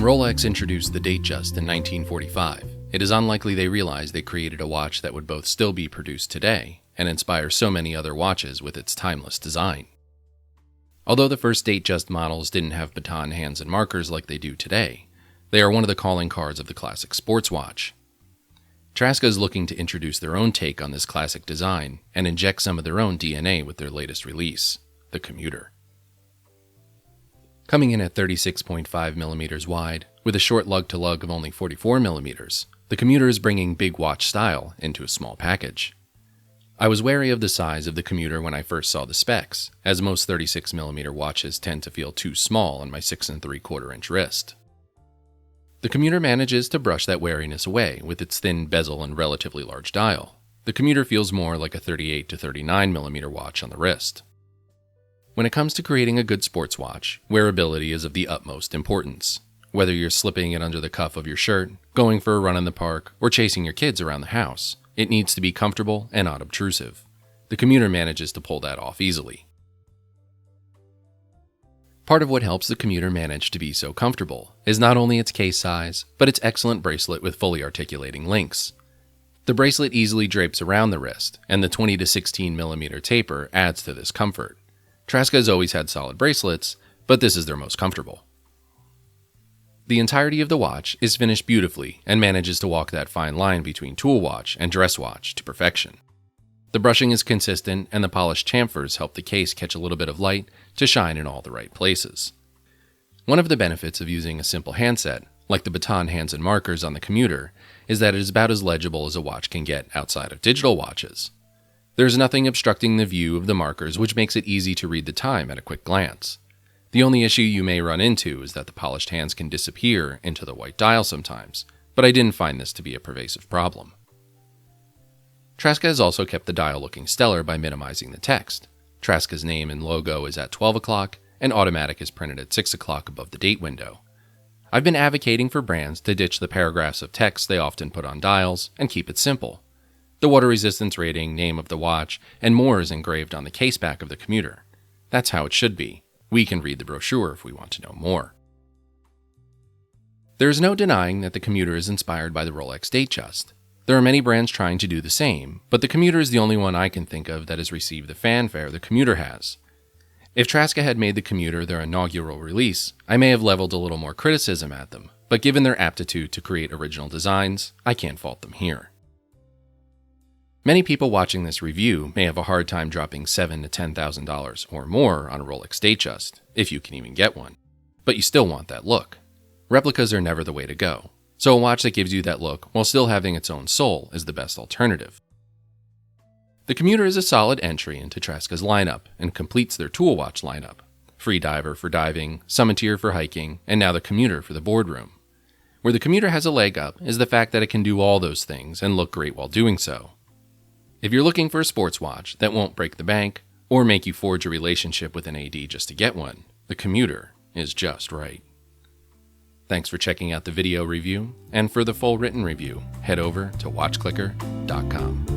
Rolex introduced the Datejust in 1945, it is unlikely they realized they created a watch that would both still be produced today and inspire so many other watches with its timeless design. Although the first Datejust models didn't have baton hands and markers like they do today, they are one of the calling cards of the classic sports watch. Traska is looking to introduce their own take on this classic design and inject some of their own DNA with their latest release, the Commuter. Coming in at 36.5mm wide, with a short lug-to-lug of only 44mm, the Commuter is bringing big watch style into a small package. I was wary of the size of the Commuter when I first saw the specs, as most 36mm watches tend to feel too small on my 6 3/4 inch wrist. The Commuter manages to brush that wariness away with its thin bezel and relatively large dial. The Commuter feels more like a 38 to 39mm watch on the wrist. When it comes to creating a good sports watch, wearability is of the utmost importance. Whether you're slipping it under the cuff of your shirt, going for a run in the park, or chasing your kids around the house, it needs to be comfortable and not obtrusive. The Commuter manages to pull that off easily. Part of what helps the Commuter manage to be so comfortable is not only its case size, but its excellent bracelet with fully articulating links. The bracelet easily drapes around the wrist, and the 20 to 16mm taper adds to this comfort. Traska has always had solid bracelets, but this is their most comfortable. The entirety of the watch is finished beautifully and manages to walk that fine line between tool watch and dress watch to perfection. The brushing is consistent, and the polished chamfers help the case catch a little bit of light to shine in all the right places. One of the benefits of using a simple handset, like the Baton hands and markers on the Commuter, is that it is about as legible as a watch can get outside of digital watches. There's nothing obstructing the view of the markers, which makes it easy to read the time at a quick glance. The only issue you may run into is that the polished hands can disappear into the white dial sometimes, but I didn't find this to be a pervasive problem. Traska has also kept the dial looking stellar by minimizing the text. Traska's name and logo is at 12 o'clock, and automatic is printed at 6 o'clock above the date window. I've been advocating for brands to ditch the paragraphs of text they often put on dials and keep it simple. The water resistance rating, name of the watch, and more is engraved on the case back of the Commuter. That's how it should be. We can read the brochure if we want to know more. There is no denying that the Commuter is inspired by the Rolex Datejust. There are many brands trying to do the same, but the Commuter is the only one I can think of that has received the fanfare the Commuter has. If Traska had made the Commuter their inaugural release, I may have leveled a little more criticism at them, but given their aptitude to create original designs, I can't fault them here. Many people watching this review may have a hard time dropping $7,000 to $10,000 or more on a Rolex Datejust, if you can even get one, but you still want that look. Replicas are never the way to go, so a watch that gives you that look while still having its own soul is the best alternative. The Commuter is a solid entry into Traska's lineup and completes their tool watch lineup. Freediver for diving, Summiteer for hiking, and now the Commuter for the boardroom. Where the Commuter has a leg up is the fact that it can do all those things and look great while doing so. If you're looking for a sports watch that won't break the bank or make you forge a relationship with an AD just to get one, the Commuter is just right. Thanks for checking out the video review, and for the full written review, head over to watchclicker.com.